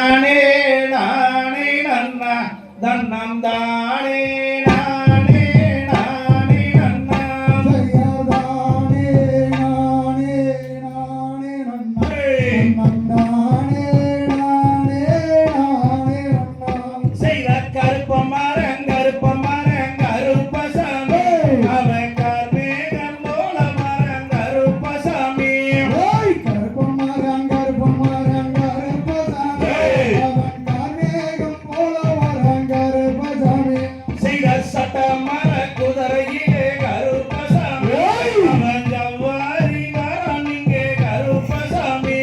நானே நானே நன்னா தன்னம் தானே நானே நானே நன்னா தானே நானே நானே நன்னா தானே நானே நானே நன்னா செய்த கருப்ப மரம் கருப்பசாமி அவன் கர்மேகம் போல மரம் கருப்பசாமி கருப்ப மரம் கருப்பசாமி அவன் கர்மேகம் போல மரம் கருப்பசாமி செய்த சட்ட மர குதிரையிலே கருப்பசாமி அவன் ஜவ்வாரி வரான் இங்கே கருப்பசாமி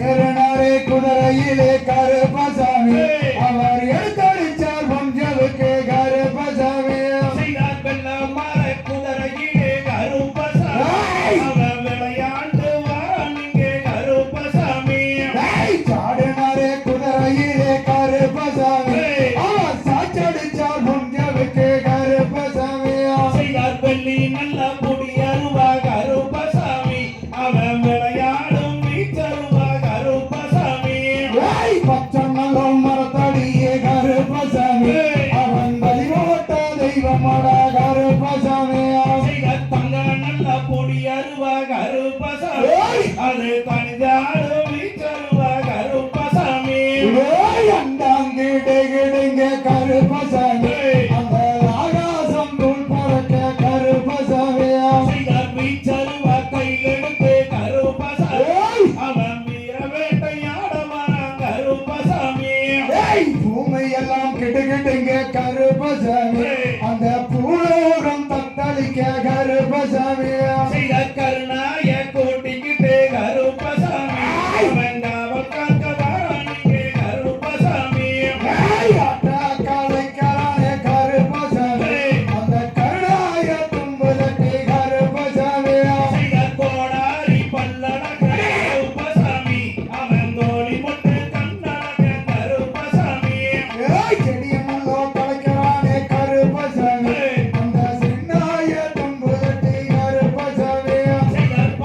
ஏறனாரே குதிரையிலே கருப்பசாமி அவர் எடுத்தடிச்சார் பஞ்சவுக்கு கருப்பசாமி செய்தார் வெள்ள மர குதிரையிலே கருப்பசாமி அவன் விளையாண்டு வரான் இங்கே கருப்பசாமி சாடினாரே குதிரையிலே கருப்பசாமி அவர் சாச்சடிச்சார் பஞ்சவுக்கு கருப்பசாமி செய்தார் வெள்ளி நல்ல பொடி அருவா கருப்பசாமி அவன் விளையாடும் வீச்சருவா கருப்பசாமி பச்சமலம் மரத்தடியே கருப்பசாமி அவன் வழிபட்ட தெய்வமடா கருப்பசாமி செய்தார் தங்க நல்ல பொடி அருவா கருப்பசாமி அது தனிதாடும் வீச்சருவா கருப்பசாமி அண்டாங்கிடுங்க கருப்பசாமி அந்த ஆகாசம் தூள் பறக்க கருப்பசாமி செய்தார் வீச்சருவா கையெடுத்து கருப்பசாமி அவன் வீர வேட்டையாட வரான் கருப்பசாமி பூமி எல்லாம் கிட்டுங்க கருப்பசாமி அந்த பூலோகம் தத்தளிக்க கருப்பசாமி செய்தார் கருணாய கூட்டிக்கிட்டு கருப்பசாமி அவன் காவல் காக்க வரான் இங்கே கருப்பசாமி கலைக்கிறானே கருப்பசாமி அந்த கருணாய தும்புலட்டி கருப்பசாமி செய்தார் கோடாரி பல்லடக்க கருப்பசாமி அவன் தோழி முட்டு கண்ணடக்க கருப்பசாமி செடியமல்லோ கலைக்கிறானே கருப்பசாமி அந்த சின்னாய தும்புலட்டி கருப்பசாமி செய்தார்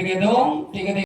திகதோம் திகதி